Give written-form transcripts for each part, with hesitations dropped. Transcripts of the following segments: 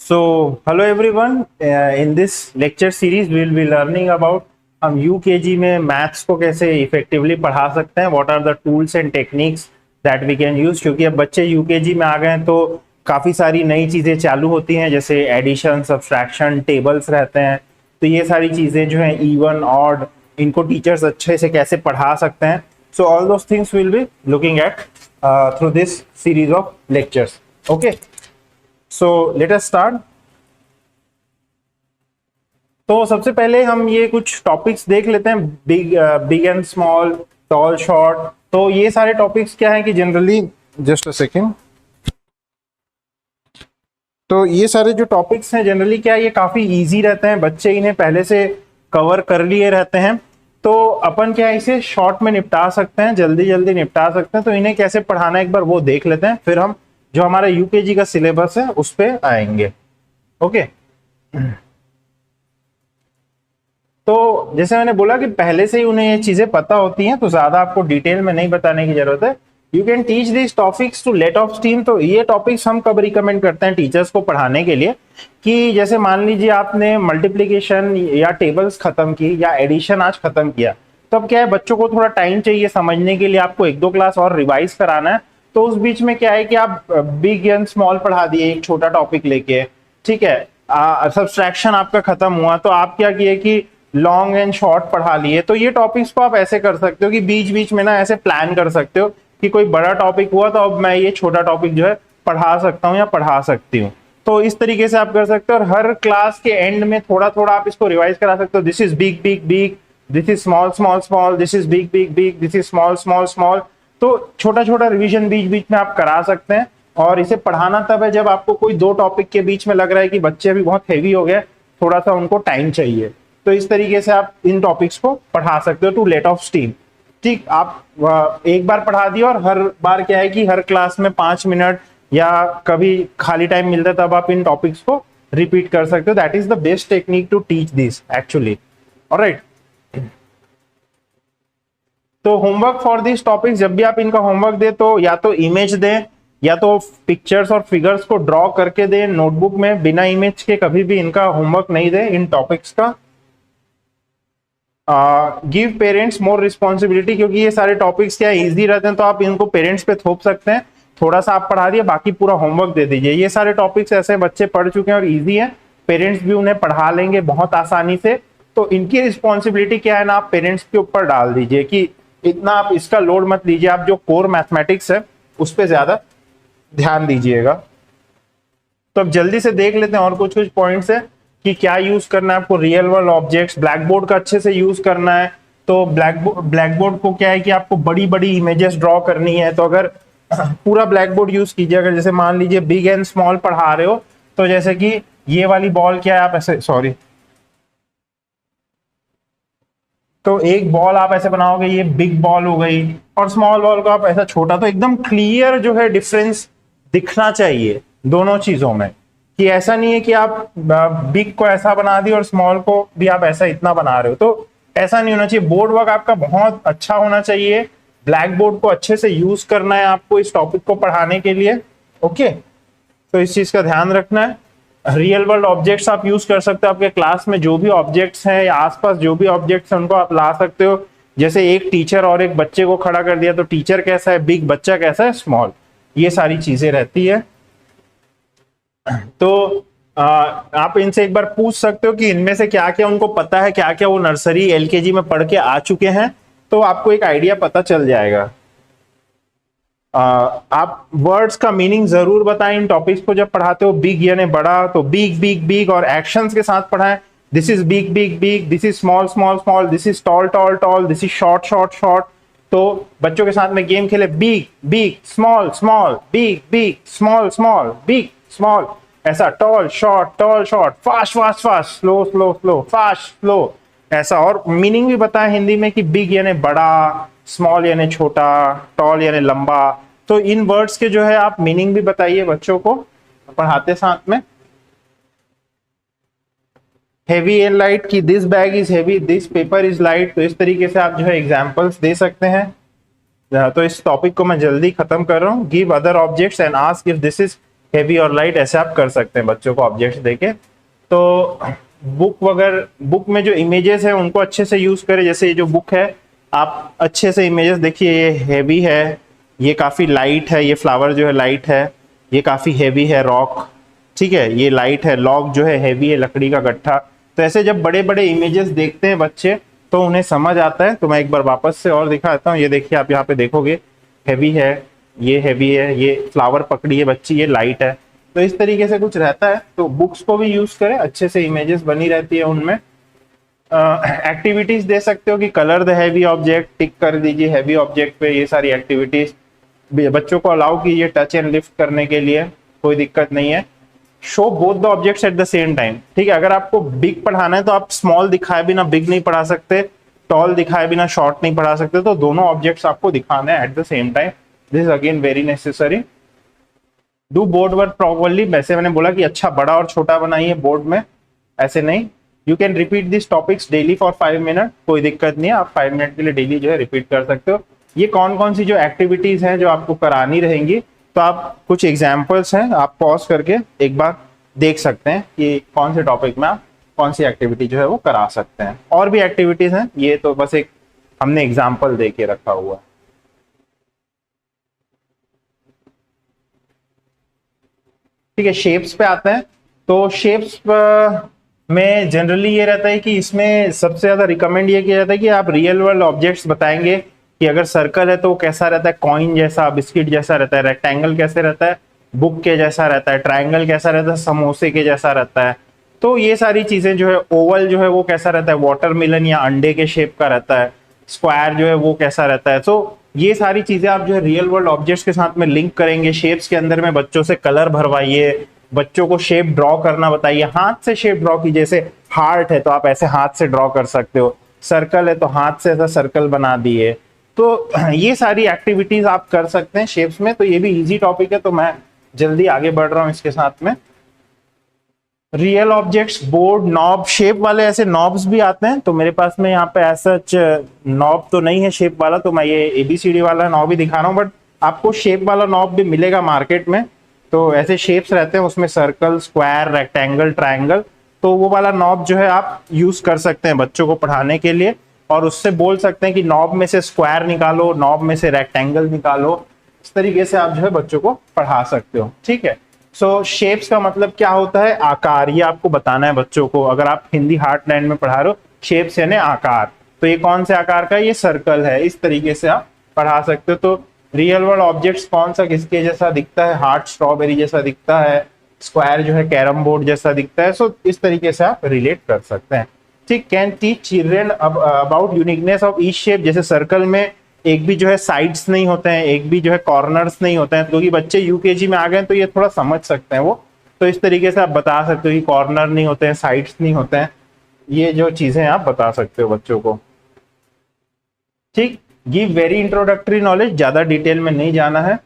Hello everyone. In this lecture series, we will be learning about हम UKG में maths को कैसे effectively पढ़ा सकते हैं. What are the tools and techniques that we can use? क्योंकि अब बच्चे UKG में आ गए हैं तो काफ़ी सारी नई चीज़ें चालू होती हैं, जैसे एडिशन, सब्सट्रैक्शन, टेबल्स रहते हैं. तो ये सारी चीज़ें जो हैं इवन ऑड, इनको टीचर्स अच्छे से कैसे पढ़ा सकते हैं. So all those things will be looking at through this series of lectures. Okay, so let us start. तो सबसे पहले हम ये कुछ टॉपिक्स देख लेते हैं. Big and small, tall, short. तो ये सारे टॉपिक्स क्या है कि जनरली, जस्ट अ सेकेंड. तो ये सारे जो टॉपिक्स हैं जनरली क्या है, ये काफी इजी रहते हैं, बच्चे इन्हें पहले से कवर कर लिए रहते हैं. तो अपन क्या है, इसे शॉर्ट में निपटा सकते हैं, जल्दी जल्दी निपटा सकते हैं. तो इन्हें कैसे पढ़ाना है एक बार वो देख लेते हैं, फिर हम जो हमारा यूकेजी का सिलेबस है उस पे आएंगे. ओके, तो जैसे मैंने बोला कि पहले से ही उन्हें ये चीजें पता होती हैं, तो ज्यादा आपको डिटेल में नहीं बताने की जरूरत है. You can teach this topics to let off steam. तो ये टॉपिक्स हम कब रिकमेंड करते हैं टीचर्स को पढ़ाने के लिए, कि जैसे मान लीजिए आपने मल्टीप्लीकेशन या टेबल्स खत्म की या एडिशन आज खत्म किया, तब क्या है, बच्चों को थोड़ा टाइम चाहिए समझने के लिए, आपको एक दो क्लास और रिवाइज कराना है. तो उस बीच में क्या है कि आप बिग एंड स्मॉल पढ़ा दिए एक छोटा टॉपिक लेके, ठीक है. सब्सट्रैक्शन आपका खत्म हुआ तो आप क्या किए कि लॉन्ग एंड शॉर्ट पढ़ा लिए. तो ये टॉपिक्स को आप ऐसे कर सकते हो कि बीच बीच में ना ऐसे प्लान कर सकते हो कि कोई बड़ा टॉपिक हुआ तो अब मैं ये छोटा टॉपिक जो है पढ़ा सकता हूँ या पढ़ा सकती हूँ. तो इस तरीके से आप कर सकते हो, और हर क्लास के एंड में थोड़ा थोड़ा आप इसको रिवाइज करा सकते हो. This is big big big, this is small small small, this is big big big, this is small small small. तो छोटा छोटा रिवीजन बीच बीच में आप करा सकते हैं. और इसे पढ़ाना तब है जब आपको कोई दो टॉपिक के बीच में लग रहा है कि बच्चे अभी बहुत हैवी हो गए, थोड़ा सा उनको टाइम चाहिए. तो इस तरीके से आप इन टॉपिक्स को पढ़ा सकते हो टू लेट ऑफ स्टीम. ठीक, आप एक बार पढ़ा दिया, और हर बार क्या है कि हर क्लास में 5 मिनट या कभी खाली टाइम मिलता है तब आप इन टॉपिक्स को रिपीट कर सकते हो. That is the best technique to teach this actually. Alright, तो होमवर्क फॉर दिस टॉपिक, जब भी आप इनका होमवर्क दे तो या तो इमेज दें या तो पिक्चर्स और फिगर्स को ड्रॉ करके दें नोटबुक में. बिना इमेज के कभी भी इनका होमवर्क नहीं दें इन टॉपिक्स का. गिव पेरेंट्स मोर रिस्पॉन्सिबिलिटी, क्योंकि ये सारे टॉपिक्स क्या इजी रहते हैं तो आप इनको पेरेंट्स पे थोप सकते हैं. थोड़ा सा आप पढ़ा दिए, बाकी पूरा होमवर्क दे दीजिए. ये सारे टॉपिक्स ऐसे बच्चे पढ़ चुके हैं और इजी है, पेरेंट्स भी उन्हें पढ़ा लेंगे बहुत आसानी से. तो इनकी रिस्पॉन्सिबिलिटी क्या है ना, आप पेरेंट्स के ऊपर डाल दीजिए कि इतना आप इसका लोड मत लीजिए, आप जो कोर मैथमेटिक्स है उस पर ज्यादा ध्यान दीजिएगा. तो अब जल्दी से देख लेते हैं और कुछ कुछ पॉइंट्स है कि क्या यूज करना है आपको. Real world objects, black board का अच्छे से यूज करना है. तो ब्लैक बोर्ड को क्या है कि आपको बड़ी बड़ी इमेजेस ड्रॉ करनी है. तो अगर पूरा ब्लैक बोर्ड यूज कीजिए, अगर जैसे मान लीजिए बिग एंड स्मॉल पढ़ा रहे हो, तो जैसे कि ये वाली बॉल क्या है, आप ऐसे, सॉरी, तो एक बॉल आप ऐसे बनाओगे, ये बिग बॉल हो गई, और स्मॉल बॉल को आप ऐसा छोटा. तो एकदम क्लियर जो है डिफरेंस दिखना चाहिए दोनों चीजों में, कि ऐसा नहीं है कि आप बिग को ऐसा बना दिए और स्मॉल को भी आप ऐसा इतना बना रहे हो. तो ऐसा नहीं होना चाहिए. बोर्ड वर्क आपका बहुत अच्छा होना चाहिए. ब्लैक बोर्ड को अच्छे से यूज करना है आपको इस टॉपिक को पढ़ाने के लिए. ओके, तो इस चीज का ध्यान रखना है. रियल वर्ल्ड ऑब्जेक्ट्स आप यूज कर सकते हो. आपके क्लास में जो भी ऑब्जेक्ट्स हैं या आसपास जो भी ऑब्जेक्ट्स हैं उनको आप ला सकते हो. जैसे एक टीचर और एक बच्चे को खड़ा कर दिया, तो टीचर कैसा है बिग, बच्चा कैसा है स्मॉल, ये सारी चीजें रहती है. तो आप इनसे एक बार पूछ सकते हो कि इनमें से क्या क्या उनको पता है, क्या क्या वो नर्सरी एलकेजी में पढ़ के आ चुके हैं. तो आपको एक आइडिया पता चल जाएगा. आप वर्ड्स का मीनिंग जरूर बताएं इन टॉपिक्स को जब पढ़ाते हो. बिग यानी बड़ा, तो बिग बिग बिग और एक्शंस के साथ पढ़ाएं. This is big big big, this is small small small, this is tall tall tall, this is short short short. तो बच्चों के साथ में गेम खेले, big big small small, big big small small, big small, ऐसा tall short, fast fast fast, slow slow slow, fast slow, ऐसा. और meaning भी बताएं हिंदी में कि बिग यानी बड़ा, स्मॉल यानी छोटा, टॉल यानी लंबा. तो इन वर्ड्स के जो है आप मीनिंग भी बताइए बच्चों को पढ़ाते साथ में. हेवी एंड लाइट, की this bag is heavy, this paper is light. तो इस तरीके से आप जो है एग्जांपल्स दे सकते हैं. तो इस टॉपिक को मैं जल्दी खत्म कर रहा हूँ. Give other objects and ask if this is heavy और लाइट, ऐसे आप कर सकते हैं बच्चों को ऑब्जेक्ट्स देके। तो बुक वगैरह, बुक में जो इमेजेस है उनको अच्छे से यूज करें। जैसे ये जो बुक है, आप अच्छे से इमेजेस देखिए, ये हैवी है, ये काफी लाइट है, ये फ्लावर जो है लाइट है, ये काफी हैवी है रॉक, ठीक है, ये लाइट है, लॉग जो है हैवी है, लकड़ी का गट्ठा। तो ऐसे जब बड़े बड़े इमेजेस देखते हैं बच्चे तो उन्हें समझ आता है। तो मैं एक बार वापस से और दिखाता हूँ, ये देखिए आप यहाँ पे देखोगे, हैवी है, ये हैवी है, ये फ्लावर पकड़ी है बच्ची, ये लाइट है। तो इस तरीके से कुछ रहता है। तो बुक्स को भी यूज करें, अच्छे से इमेजेस बनी रहती है उनमें। एक्टिविटीज दे सकते हो कि कलर द हैवी ऑब्जेक्ट, टिक कर दीजिए हैवी ऑब्जेक्ट पे, ये सारी एक्टिविटीज बच्चों को अलाउ कीजिए टच एंड लिफ्ट करने के लिए, कोई दिक्कत नहीं है। Show both the objects at the same time, ठीक है। अगर आपको बिग पढ़ाना है तो आप स्मॉल दिखाए बिना बिग नहीं पढ़ा सकते, टॉल दिखाए बिना शॉर्ट नहीं पढ़ा सकते, तो दोनों ऑब्जेक्ट्स आपको दिखाने हैं at the same time. This is again very necessary. Do board work properly, वैसे मैंने बोला कि अच्छा बड़ा और छोटा बनाइए बोर्ड में, ऐसे नहीं। You can repeat this topics daily for 5 minute, कोई दिक्कत नहीं है, आप 5 मिनट के लिए डेली जो है रिपीट कर सकते हो। ये कौन कौन सी जो एक्टिविटीज हैं जो आपको करानी रहेंगी, तो आप कुछ एग्जाम्पल्स हैं, आप पॉज करके एक बार देख सकते हैं कि कौन से टॉपिक में आप कौन सी एक्टिविटी जो है वो करा सकते हैं। और भी एक्टिविटीज हैं, ये तो बस एक हमने एग्जाम्पल दे के रखा हुआ है। ठीक है, शेप्स पे आते हैं। तो शेप्स में जनरली ये रहता है कि इसमें सबसे ज्यादा रिकमेंड ये किया जाता है कि आप रियल वर्ल्ड ऑब्जेक्ट्स बताएंगे कि अगर सर्कल है तो वो कैसा रहता है, कॉइन जैसा, बिस्किट जैसा रहता है, रेक्टेंगल कैसे रहता है, बुक के जैसा रहता है, ट्रायंगल कैसा रहता है, समोसे के जैसा रहता है। तो ये सारी चीजें जो है, ओवल जो है वो कैसा रहता है, वाटरमेलन या अंडे के शेप का रहता है, स्क्वायर जो है वो कैसा रहता है। तो ये सारी चीजें आप जो है रियल वर्ल्ड ऑब्जेक्ट्स के साथ में लिंक करेंगे। शेप्स के अंदर में बच्चों से कलर भरवाइए, बच्चों को शेप ड्रॉ करना बताइए, हाथ से शेप ड्रॉ कीजिए। जैसे हार्ट है तो आप ऐसे हाथ से ड्रॉ कर सकते हो, सर्कल है तो हाथ से ऐसा सर्कल बना दिए। तो ये सारी एक्टिविटीज आप कर सकते हैं शेप्स में। तो ये भी इजी टॉपिक है, तो मैं जल्दी आगे बढ़ रहा हूं इसके साथ में। Real objects, board, knob, shape वाले ऐसे नॉब्स भी आते हैं। तो मेरे पास में यहाँ पे ऐसा नॉब तो नहीं है शेप वाला, तो मैं ये एबीसीडी वाला नॉब ही दिखा रहा हूँ, बट आपको शेप वाला नॉब भी मिलेगा मार्केट में। तो ऐसे शेप्स रहते हैं उसमें, सर्कल, स्क्वायर, रेक्टेंगल, ट्रायंगल। तो वो वाला नॉब जो है आप यूज कर सकते हैं बच्चों को पढ़ाने के लिए, और उससे बोल सकते हैं कि नॉब में से स्क्वायर निकालो, नॉब में से रेक्टेंगल निकालो। इस तरीके से आप जो है बच्चों को पढ़ा सकते हो, ठीक है। सो शेप्स का मतलब क्या होता है, आकार, ये आपको बताना है बच्चों को। अगर आप हिंदी हार्टलैंड में पढ़ा रहे हो, शेप्स यानी आकार, तो ये कौन से आकार का है, ये सर्कल है। इस तरीके से आप पढ़ा सकते हो। तो रियल वर्ल्ड ऑब्जेक्ट्स कौन सा किसके जैसा दिखता है, हार्ट स्ट्रॉबेरी जैसा दिखता है, स्क्वायर जो है कैरम बोर्ड जैसा दिखता है। सो इस तरीके से आप रिलेट कर सकते हैं, ठीक। Can teach children about uniqueness of each shape. जैसे सर्कल में एक भी जो है साइड्स नहीं होते हैं, एक भी जो है कॉर्नर्स नहीं होते हैं, क्योंकि बच्चे यूकेजी में आ गए तो ये थोड़ा समझ सकते हैं वो। तो इस तरीके से आप बता सकते हो कि कॉर्नर नहीं होते हैं, साइड्स नहीं होते हैं, ये जो चीजें आप बता सकते हो बच्चों को, ठीक। गिव वेरी इंट्रोडक्टरी नॉलेज, ज्यादा डिटेल में नहीं जाना है।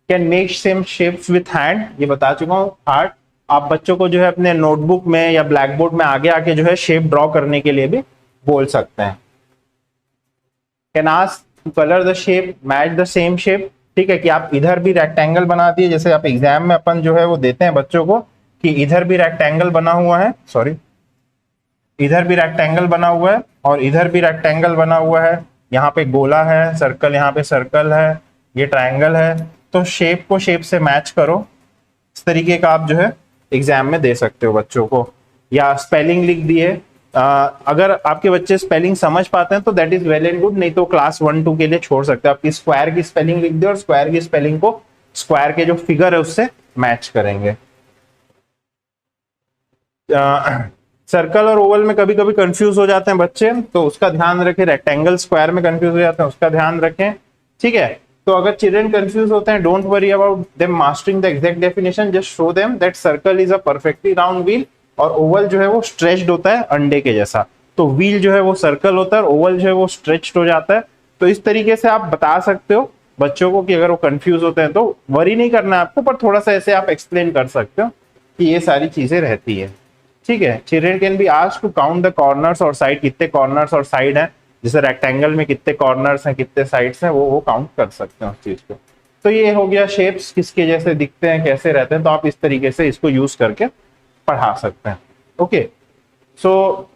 Can make same shapes with hand, ये बता चुका हूँ। हार्ट, आप बच्चों को जो है अपने नोटबुक में या ब्लैक बोर्ड में आगे आके जो है शेप ड्रॉ करने के लिए भी बोल सकते हैं। Can ask to colour the shape match the same shape, ठीक है, कि आप इधर भी रेक्टेंगल बना दिए। जैसे आप एग्जाम में अपन जो है वो देते हैं बच्चों को कि इधर भी रेक्टेंगल बना हुआ है, सॉरी, इधर भी रेक्टेंगल बना हुआ है और इधर भी रेक्टेंगल बना हुआ है, यहाँ पे गोला है, सर्कल, यहाँ पे सर्कल है, ये ट्रायंगल है। तो शेप को शेप से मैच करो, इस तरीके का आप जो है एग्जाम में दे सकते हो बच्चों को। या स्पेलिंग लिख दिए, अगर आपके बच्चे स्पेलिंग समझ पाते हैं तो that is well and good, नहीं तो क्लास 1-2 के लिए छोड़ सकते हैं। आपकी स्क्वायर की स्पेलिंग लिख दिए और स्क्वायर की स्पेलिंग को स्क्वायर के जो फिगर है उससे मैच करेंगे। सर्कल और ओवल में कभी कभी कंफ्यूज हो जाते हैं बच्चे, तो उसका ध्यान रखें। रेक्टेंगल स्क्वायर में कंफ्यूज हो जाते हैं, उसका ध्यान रखें, ठीक है। तो अगर चिल्ड्रन कंफ्यूज होते हैं, don't worry about them mastering the exact definition, just show them that circle is a perfectly round wheel और ओवल जो है वो स्ट्रेच्ड होता है अंडे के जैसा। तो व्हील जो है वो सर्कल होता है और ओवल जो है वो स्ट्रेच्ड हो जाता है। तो इस तरीके से आप बता सकते हो बच्चों को कि अगर वो कंफ्यूज होते हैं तो वरी नहीं करना है आपको, पर थोड़ा सा ऐसे आप एक्सप्लेन कर सकते हो कि ये सारी चीजें रहती है, ठीक है। Children can be asked to count the corners और साइड, कितने कॉर्नर्स और साइड हैं, जैसे रेक्टेंगल में कितने कॉर्नर्स हैं, कितने साइड्स हैं, वो काउंट कर सकते हैं उस चीज को। तो ये हो गया शेप्स किसके जैसे दिखते हैं, कैसे रहते हैं, तो आप इस तरीके से इसको यूज करके पढ़ा सकते हैं। ओके, सो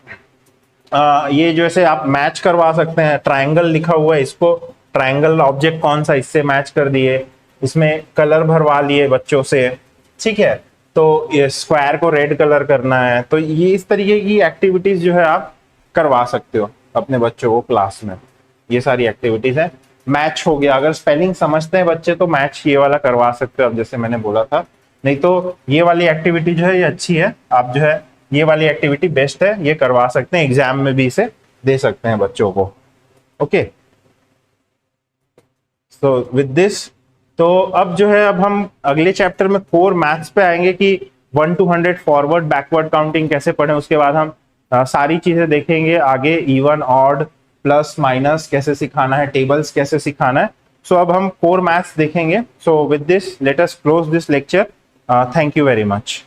ये जैसे आप मैच करवा सकते हैं, ट्रायंगल लिखा हुआ है, इसको ट्रायंगल ऑब्जेक्ट कौन सा, इससे मैच कर दिए, इसमें कलर भरवा लिए बच्चों से, ठीक है। तो ये स्क्वायर को रेड कलर करना है, तो ये इस तरीके की एक्टिविटीज जो है आप करवा सकते हो अपने बच्चों को क्लास में। ये सारी एक्टिविटीज है। मैच हो गया, अगर स्पेलिंग समझते हैं बच्चे तो मैच ये वाला करवा सकते हो, अब जैसे मैंने बोला था। नहीं तो ये वाली एक्टिविटी जो है ये अच्छी है, आप जो है ये वाली एक्टिविटी बेस्ट है, ये करवा सकते हैं, एग्जाम में भी इसे दे सकते हैं बच्चों को। ओके, सो विद दिस, तो अब जो है अब हम अगले चैप्टर में कोर मैथ्स पे आएंगे कि 1 to 100 फॉरवर्ड बैकवर्ड काउंटिंग कैसे पढ़ें। उसके बाद हम सारी चीजें देखेंगे आगे, इवन ऑड प्लस माइनस कैसे सिखाना है, टेबल्स कैसे सिखाना है। सो अब हम कोर मैथ्स देखेंगे। So with this let us close this lecture. Thank you very much.